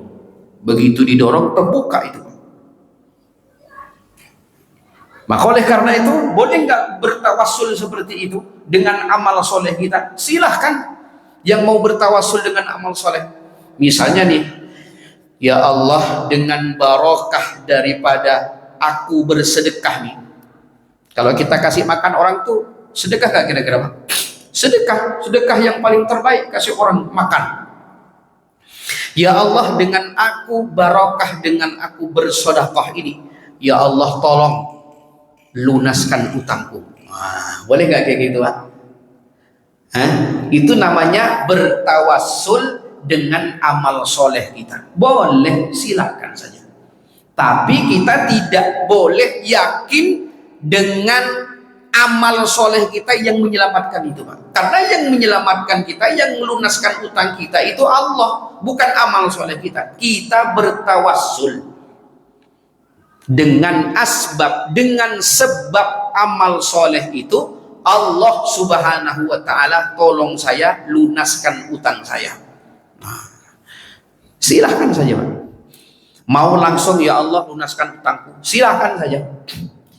Begitu didorong terbuka itu. Maka oleh karena itu boleh nggak bertawassul seperti itu dengan amal soleh kita? Silahkan yang mau bertawassul dengan amal soleh. Misalnya nih, ya Allah dengan barokah daripada aku bersedekah nih. Kalau kita kasih makan orang tuh sedekah gak kira-kira Pak? Sedekah yang paling terbaik kasih orang makan. Ya Allah dengan aku barokah dengan aku bersedekah ini, ya Allah tolong lunaskan utangku. Boleh nggak kayak gitu Pak? Itu namanya bertawassul dengan amal soleh kita. Boleh, silakan saja. Tapi kita tidak boleh yakin dengan amal soleh kita yang menyelamatkan itu Pak. Karena yang menyelamatkan kita, yang melunaskan utang kita itu Allah, bukan amal soleh kita. Kita bertawassul dengan asbab, dengan sebab amal soleh itu Allah subhanahu wa ta'ala tolong saya lunaskan utang saya. Silahkan saja Pak. Mau langsung ya Allah lunaskan utangku, silahkan saja.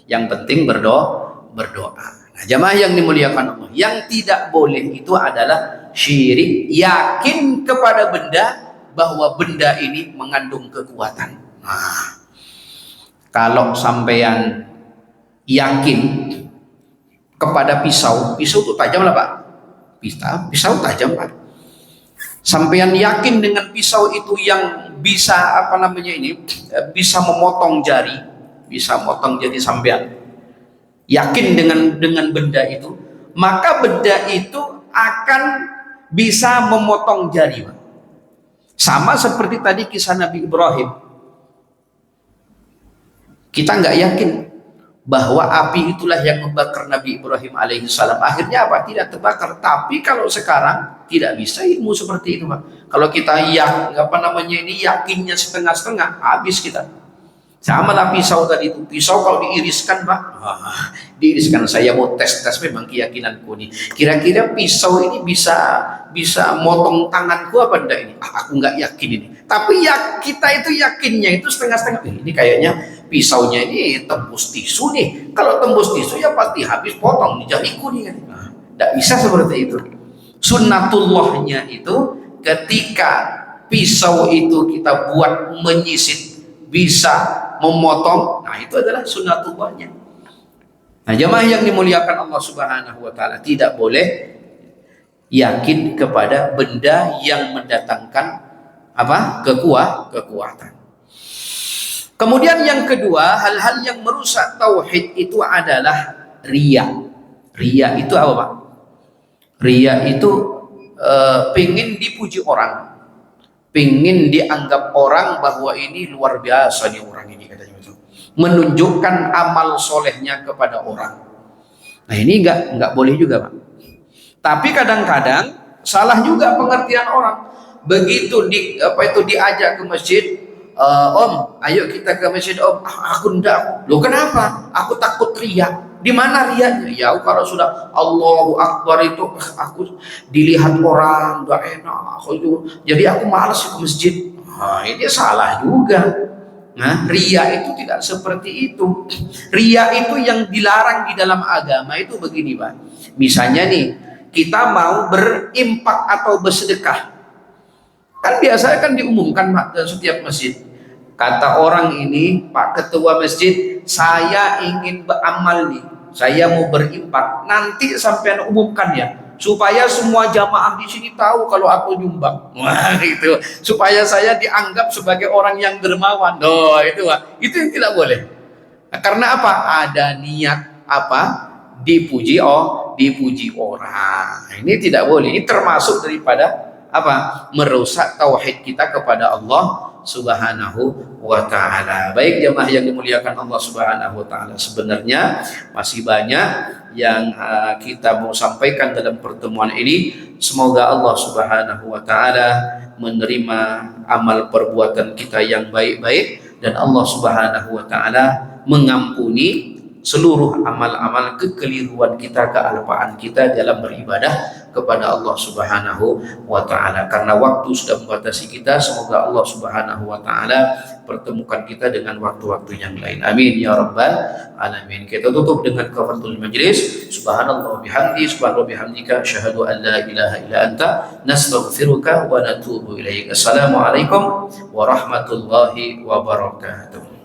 Yang penting berdoa. Nah, jamaah yang dimuliakan Allah, yang tidak boleh itu adalah syirik, yakin kepada benda bahwa benda ini mengandung kekuatan. Kalau sampean yakin kepada pisau itu tajam lah Pak. Pisau tajam Pak. Sampean yakin dengan pisau itu yang bisa apa namanya ini bisa memotong jari, sampean yakin dengan benda itu, maka benda itu akan bisa memotong jari Pak. Sama seperti tadi kisah Nabi Ibrahim. Kita nggak yakin bahwa api itulah yang membakar Nabi Ibrahim alaihissalam. Akhirnya apa? Tidak terbakar. Tapi kalau sekarang tidak bisa ilmu seperti itu Pak. Kalau kita yakinnya setengah-setengah, habis kita. Sama lah pisau tadi itu. Pisau kalau diiriskan Pak, diiriskan. Saya mau tes memang keyakinanku nih. Kira-kira pisau ini bisa motong tanganku apa enggak ini? Aku nggak yakin ini. Tapi ya kita itu yakinnya itu setengah-setengah. Ini kayaknya pisaunya ini tembus tisu nih. Kalau tembus tisu ya pasti habis potong nih jariku nih kan. Tidak bisa seperti itu. Sunnatullahnya itu ketika pisau itu kita buat menyisit bisa memotong, nah itu adalah sunnatullahnya. Nah jamaah yang dimuliakan Allah subhanahu wa ta'ala, tidak boleh yakin kepada benda yang mendatangkan kekuatan. Kemudian yang kedua, hal-hal yang merusak tauhid itu adalah riya. Riya itu apa Pak? Riya itu pengen dipuji orang, pengen dianggap orang bahwa ini luar biasa nih orang ini katanya, menunjukkan amal solehnya kepada orang. Nah ini nggak boleh juga Pak. Tapi kadang-kadang salah juga pengertian orang. Begitu diajak ke masjid, Om, ayo kita ke masjid Om. Aku enggak. Loh kenapa? Aku takut riya. Di mana riyanya? Ya kalau sudah Allahu Akbar itu aku dilihat orang, enggak enak. Jadi aku malas ke masjid. Nah, ini salah juga. Nah, riya itu tidak seperti itu. Riya itu yang dilarang di dalam agama itu begini Pak. Misalnya nih, kita mau berimpak atau bersedekah. Kan biasanya kan diumumkan Pak dalam setiap masjid. Kata orang ini, Pak Ketua Masjid, saya ingin beramal nih. saya mau berimpak, nanti sampean umumkan ya, supaya semua jamaah di sini tahu kalau aku nyumbang. Wah, itu supaya saya dianggap sebagai orang yang dermawan. Oh, itu Pak. Itu yang tidak boleh. Nah, karena apa? Ada niat apa? Dipuji orang. Ini tidak boleh. Ini termasuk daripada apa? Merusak tauhid kita kepada Allah Subhanahu wa taala. Baik jemaah yang dimuliakan Allah Subhanahu wa taala, sebenarnya masih banyak yang kita mau sampaikan dalam pertemuan ini. Semoga Allah Subhanahu wa taala menerima amal perbuatan kita yang baik-baik, dan Allah Subhanahu wa taala mengampuni seluruh amal-amal kekeliruan kita, kealpaan kita dalam beribadah kepada Allah Subhanahu wa taala. Karena waktu sudah membatasi kita, semoga Allah Subhanahu wa taala pertemukan kita dengan waktu-waktu yang lain. Amin ya rabbal alamin. Kita tutup dengan kafaratul majlis. Subhanallah bihamdi, subhanallah bihamdika, asyhadu an la ilaha illa anta, nastaghfiruka wa natubu ilaik. Assalamualaikum warahmatullahi wabarakatuh.